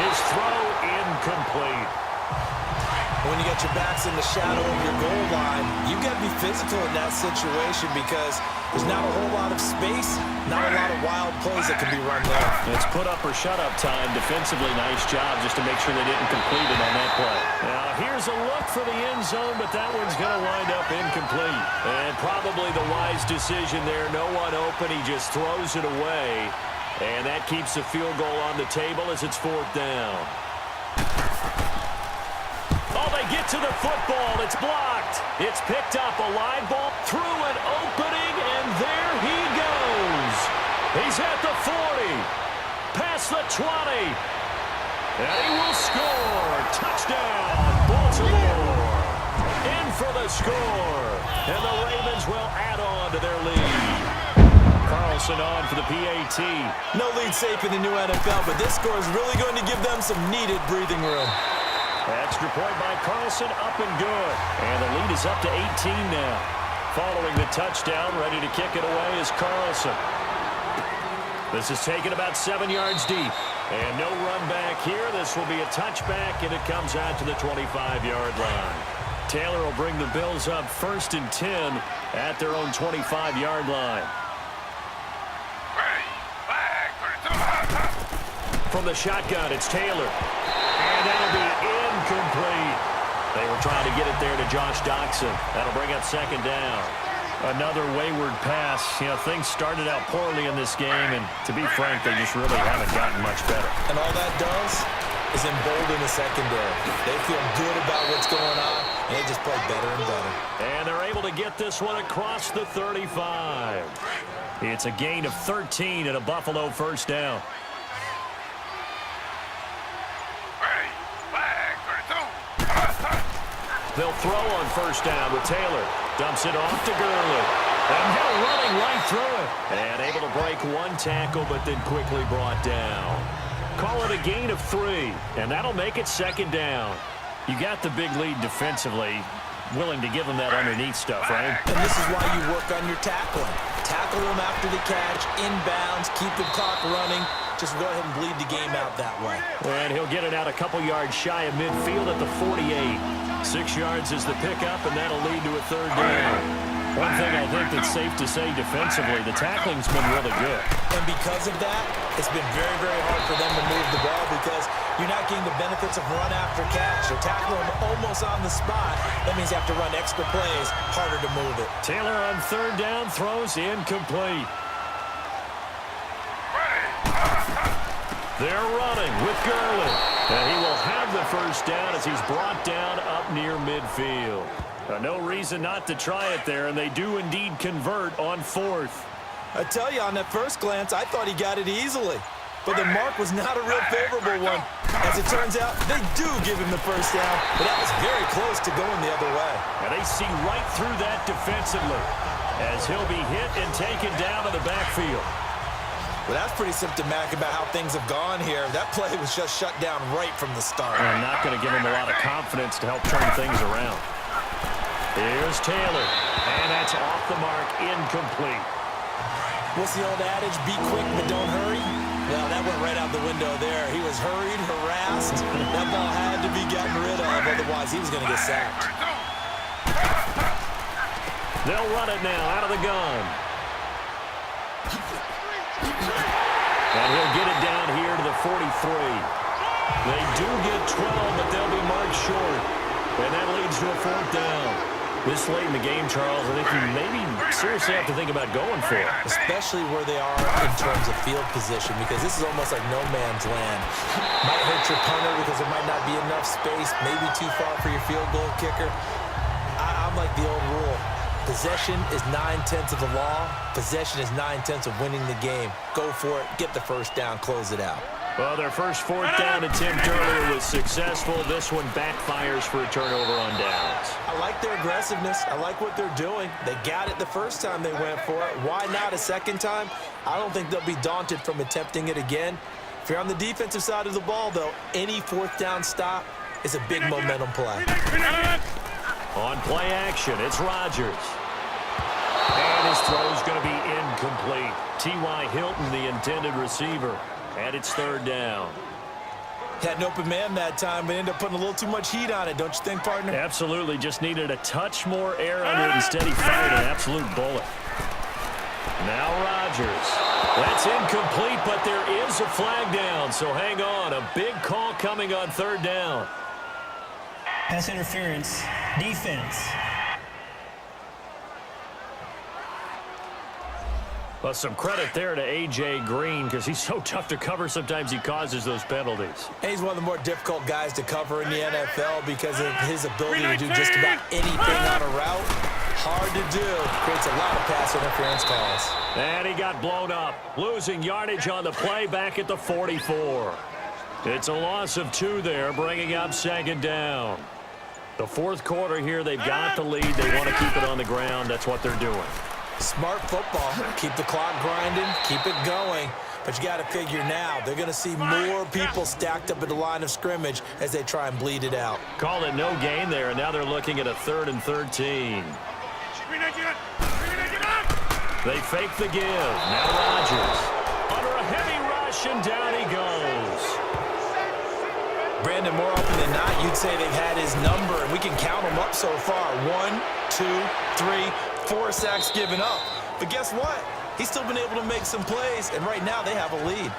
His throw incomplete. When you got your backs in the shadow of your goal line, you've got to be physical in that situation because there's not a whole lot of space, not a lot of wild plays that can be run there. It's put up or shut up time. Defensively, nice job just to make sure they didn't complete it on that play. Now, here's a look for the end zone, but that one's going to wind up incomplete. And probably the wise decision there. No one open. He just throws it away. And that keeps the field goal on the table as it's 4th down. Oh, they get to the football. It's blocked. It's picked up. A live ball through an opening, and there he goes. He's at the 40, past the 20, and he will score. Touchdown, Baltimore. In for the score, and the Ravens will add on to their lead. Carlson on for the PAT. No lead safe in the new NFL, but this score is really going to give them some needed breathing room. Extra point by Carlson, up and good. And the lead is up to 18 now. Following the touchdown, ready to kick it away is Carlson. This is taken about 7 yards deep. And no run back here. This will be a touchback, and it comes out to the 25-yard line. Taylor will bring the Bills up 1st and 10 at their own 25-yard line. From the shotgun, it's Taylor. And that'll be incomplete. They were trying to get it there to Josh Doxson. That'll bring up 2nd down. Another wayward pass. You know, things started out poorly in this game, and to be frank, they just really haven't gotten much better. And all that does is embolden the secondary. They feel good about what's going on, and they just play better and better. And they're able to get this one across the 35. It's a gain of 13 and a Buffalo 1st down. They'll throw on 1st down with Taylor. Dumps it off to Gurley. And Hill running right through it. And able to break 1 tackle, but then quickly brought down. Call it a gain of 3, and that'll make it 2nd down. You got the big lead defensively. Willing to give them that underneath stuff, right? And this is why you work on your tackling. Tackle them after the catch, inbounds, keep the clock running. Just go ahead and bleed the game out that way. And he'll get it out a couple yards shy of midfield at the 48. 6 yards is the pickup, and that'll lead to a 3rd down. One thing I think that's safe to say defensively, the tackling's been really good. And because of that, it's been very, very hard for them to move the ball because you're not getting the benefits of run after catch. You're tackling them almost on the spot. That means you have to run extra plays, harder to move it. Taylor on 3rd down, throws incomplete. They're running with Gurley. And he will have the 1st down as he's brought down up near midfield. No reason not to try it there, and they do indeed convert on 4th. I tell you, on that first glance, I thought he got it easily. But the mark was not a real favorable one. As it turns out, they do give him the 1st down, but that was very close to going the other way. And they see right through that defensively as he'll be hit and taken down to the backfield. Well, that's pretty symptomatic about how things have gone here. That play was just shut down right from the start. I'm not going to give him a lot of confidence to help turn things around. Here's Taylor, and that's off the mark, incomplete. What's the old adage, be quick but don't hurry? Well, that went right out the window there. He was hurried, harassed. That ball had to be gotten rid of, otherwise he was going to get sacked. They'll run it now out of the gun. And he'll get it down here to the 43. They do get 12, but they'll be marked short. And that leads to a 4th down. This late in the game, Charles, I think you maybe seriously have to think about going for it. Especially where they are in terms of field position, because this is almost like no man's land. Might hurt your punter because there might not be enough space, maybe too far for your field goal kicker. I'm like the old rule. Possession is 9/10 of the law. Possession is 9/10 of winning the game. Go for it, get the 1st down, close it out. Well, their first 4th down attempt earlier was successful. This one backfires for a turnover on downs. I like their aggressiveness. I like what they're doing. They got it the first time they went for it. Why not a second time? I don't think they'll be daunted from attempting it again. If you're on the defensive side of the ball, though, any 4th down stop is a big momentum play. On play action, it's Rodgers. And his throw's going to be incomplete. T.Y. Hilton, the intended receiver. And it's 3rd down. Had an open man that time, but ended up putting a little too much heat on it, don't you think, partner? Absolutely. Just needed a touch more air under it. Instead, he fired an absolute bullet. Now Rodgers. That's incomplete, but there is a flag down, so hang on. A big call coming on 3rd down. Pass interference. Defense. Well, some credit there to A.J. Green because he's so tough to cover. Sometimes he causes those penalties. And he's one of the more difficult guys to cover in the NFL because of his ability to do just about anything on a route. Hard to do. Creates a lot of pass interference calls. And he got blown up. Losing yardage on the play back at the 44. It's a loss of 2 there, bringing up 2nd down. The 4th quarter here, they've got the lead. They want to keep it on the ground. That's what they're doing. Smart football. Keep the clock grinding. Keep it going. But you got to figure now, they're going to see more people stacked up at the line of scrimmage as they try and bleed it out. Called it no gain there, and now they're looking at a 3rd and 13. They fake the give. Now Rodgers. Under a heavy rush, and down he goes. Brandon, more often than not, you'd say they've had his number, and we can count them up so far. 1, 2, 3, 4 sacks given up. But guess what? He's still been able to make some plays, and right now they have a lead.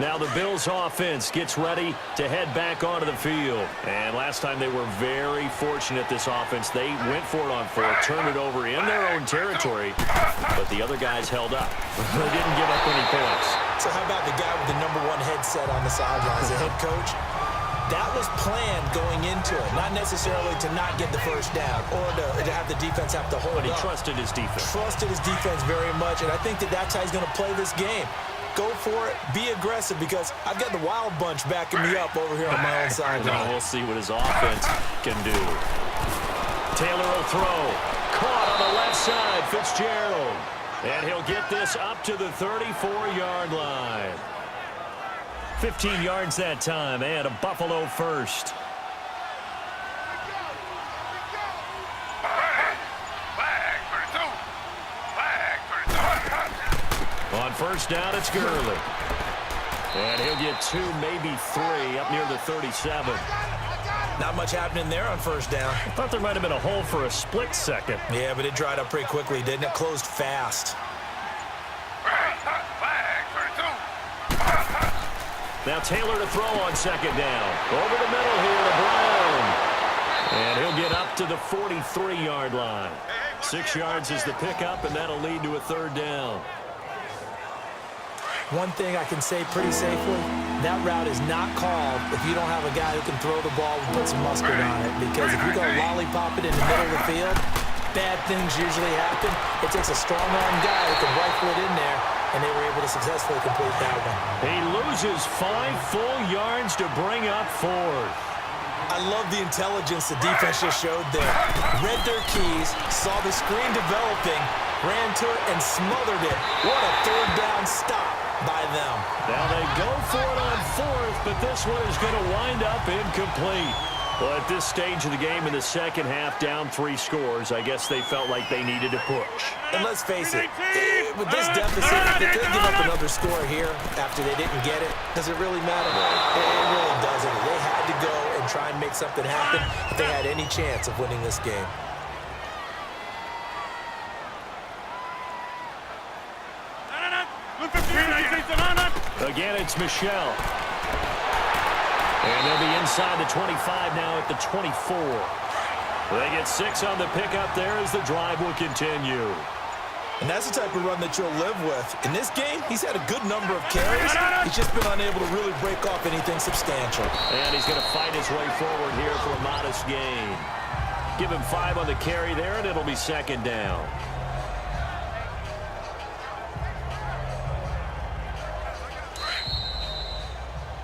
Now the Bills offense gets ready to head back onto the field. And last time they were very fortunate, this offense. They went for it on 4th, turned it over in their own territory, but the other guys held up. They didn't give up any points. So how about the guy with the #1 headset on the sidelines, the head coach? That was planned going into it, not necessarily to not get the first down or to have the defense have to hold But he up. trusted his defense. Trusted his defense very much, and I think that's how he's going to play this game. Go for it. Be aggressive, because I've got the Wild Bunch backing me up over here on my own sideline. We'll see what his offense can do. Taylor will throw. Caught on the left side, Fitzgerald. And he'll get this up to the 34-yard line. 15 yards that time, and a Buffalo first. On first down, it's Gurley. And he'll get 2, maybe 3, up near the 37. Not much happening there on first down. I thought there might have been a hole for a split second. Yeah, but it dried up pretty quickly, didn't it? Closed fast. Now Taylor to throw on second down. Over the middle here to Brown. And he'll get up to the 43-yard line. 6 yards is the pickup, and that'll lead to a 3rd down. One thing I can say pretty safely, that route is not called if you don't have a guy who can throw the ball and put some mustard on it. Because if you go lollipop it in the middle of the field, bad things usually happen. It takes a strong-arm guy who can rifle it in there, and they were able to successfully complete that one. He loses 5 full yards to bring up 4th. I love the intelligence the defense just showed there. Read their keys, saw the screen developing, ran to it, and smothered it. What a 3rd down stop by them. Now they go for it on 4th, but this one is going to wind up incomplete. Well, at this stage of the game in the second half, down 3 scores, I guess they felt like they needed to push. And let's face it, with this deficit, if they could give up another score here after they didn't get it, does it really matter? It really doesn't. They had to go and try and make something happen if they had any chance of winning this game. Again, it's Michelle. And they'll be inside the 25 now at the 24. They get 6 on the pickup there as the drive will continue. And that's the type of run that you'll live with. In this game, he's had a good number of carries. He's just been unable to really break off anything substantial. And he's going to fight his way forward here for a modest gain. Give him 5 on the carry there, and it'll be 2nd down.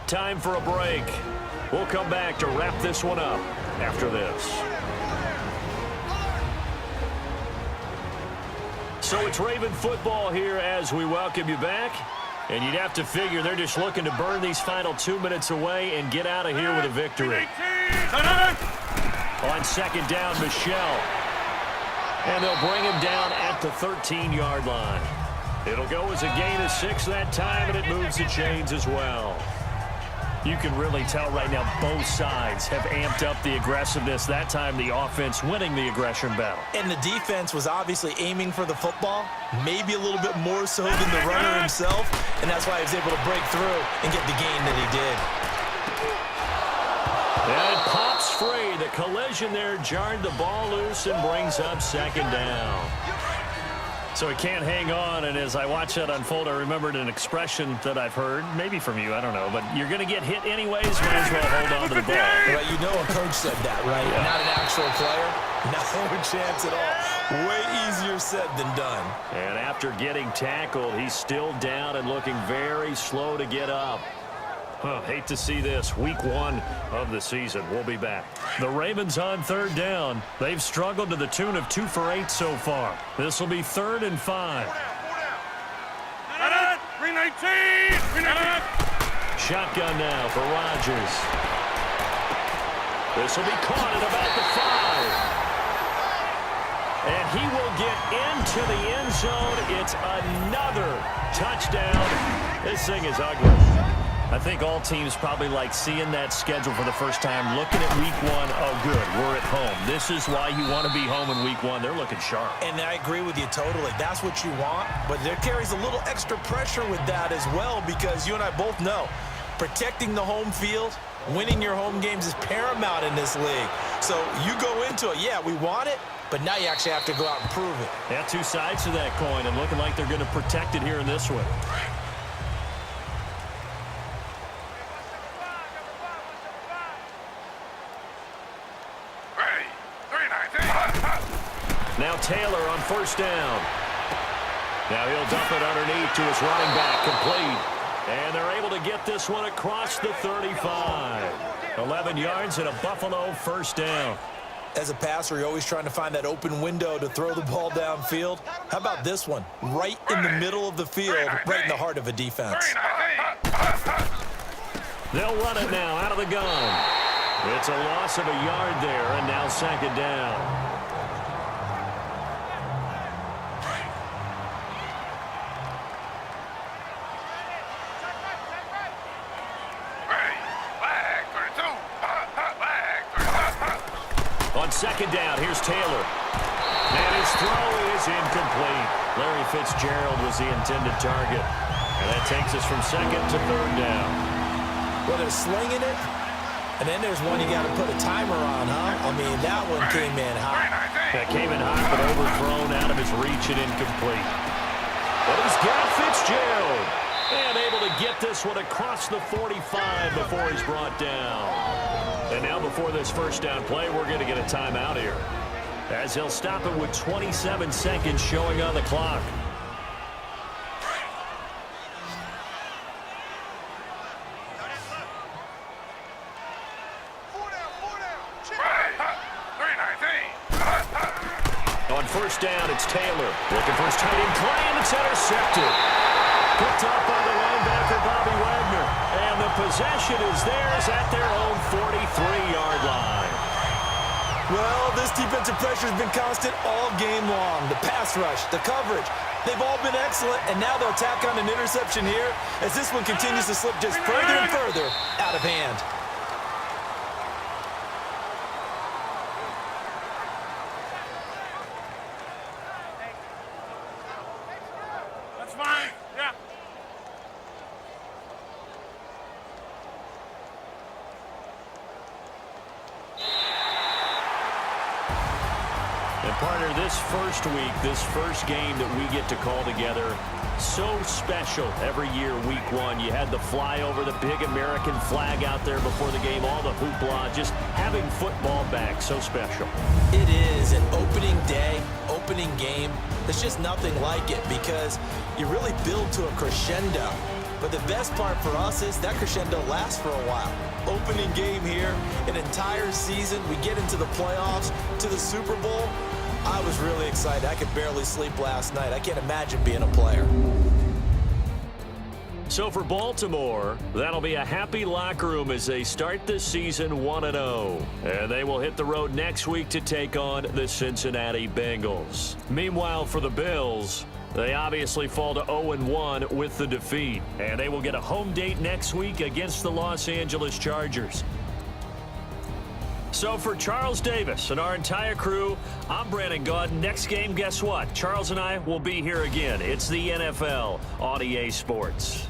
Time for a break. We'll come back to wrap this one up after this. So it's Raven football here as we welcome you back. And you'd have to figure they're just looking to burn these final 2 minutes away and get out of here with a victory. On second down, Michelle. And they'll bring him down at the 13-yard line. It'll go as a gain of 6 that time, and it moves the chains as well. You can really tell right now both sides have amped up the aggressiveness. That time the offense winning the aggression battle. And the defense was obviously aiming for the football, maybe a little bit more so than the runner himself, and that's why he was able to break through and get the gain that he did. And it pops free. The collision there jarred the ball loose and brings up 2nd down. So he can't hang on, and as I watch that unfold, I remembered an expression that I've heard, maybe from you, I don't know, but you're going to get hit anyways, might as well hold on to the ball. Well, you know a coach said that, right? Yeah. Not an actual player. No chance at all. Way easier said than done. And after getting tackled, he's still down and looking very slow to get up. Hate to see this. Week 1 of the season. We'll be back. The Ravens on 3rd down. They've struggled to the tune of 2 for 8 so far. This will be 3rd and 5. 19. Shotgun now for Rodgers. This will be caught at about the 5. And he will get into the end zone. It's another touchdown. This thing is ugly. I think all teams probably like seeing that schedule for the first time, looking at week 1. Oh, good, we're at home. This is why you want to be home in week 1. They're looking sharp. And I agree with you totally. That's what you want, but there carries a little extra pressure with that as well, because you and I both know protecting the home field, winning your home games is paramount in this league. So you go into it, yeah, we want it, but now you actually have to go out and prove it. Yeah, two sides to that coin, and looking like they're going to protect it here in this one. Now Taylor on first down. Now he'll dump it underneath to his running back, complete. And they're able to get this one across the 35. 11 yards and a Buffalo first down. As a passer, you're always trying to find that open window to throw the ball downfield. How about this one? Right in the middle of the field, right in the heart of a defense. They'll run it now out of the gun. It's a loss of a yard there, and now second down. On second down, here's Taylor. And his throw is incomplete. Larry Fitzgerald was the intended target. And that takes us from second to third down. Well, they're slinging it, and then there's one you got to put a timer on, huh? I mean, that one came in hot. That came in hot, but overthrown out of his reach and incomplete. But he's got Fitzgerald. And able to get this one across the 45 before he's brought down. And now before this first down play, we're going to get a timeout here, as they'll stop it with 27 seconds showing on the clock. On first down, it's Taylor. Looking for his tight end, Clay, and it's intercepted. Picked up by the linebacker, Bobby Wagner. And the possession is theirs at their own 43-yard line. Well, this defensive pressure has been constant all game long. The pass rush, the coverage, they've all been excellent, and now they'll tack on an interception here as this one continues to slip just further and further out of hand. That's fine. Yeah. And partner, this first week, this first game that we get to call together, so special every year, week 1. You had the flyover, the big American flag out there before the game, all the hoopla, just having football back, so special. It is an opening day, opening game. There's just nothing like it because you really build to a crescendo. But the best part for us is that crescendo lasts for a while. Opening game here, an entire season. We get into the playoffs, to the Super Bowl. I was really excited. I could barely sleep last night. I can't imagine being a player. So for Baltimore, that'll be a happy locker room as they start this season 1-0. And they will hit the road next week to take on the Cincinnati Bengals. Meanwhile, for the Bills, they obviously fall to 0-1 with the defeat. And they will get a home date next week against the Los Angeles Chargers. So for Charles Davis and our entire crew, I'm Brandon Gaudin. Next game, guess what? Charles and I will be here again. It's the NFL on EA Sports.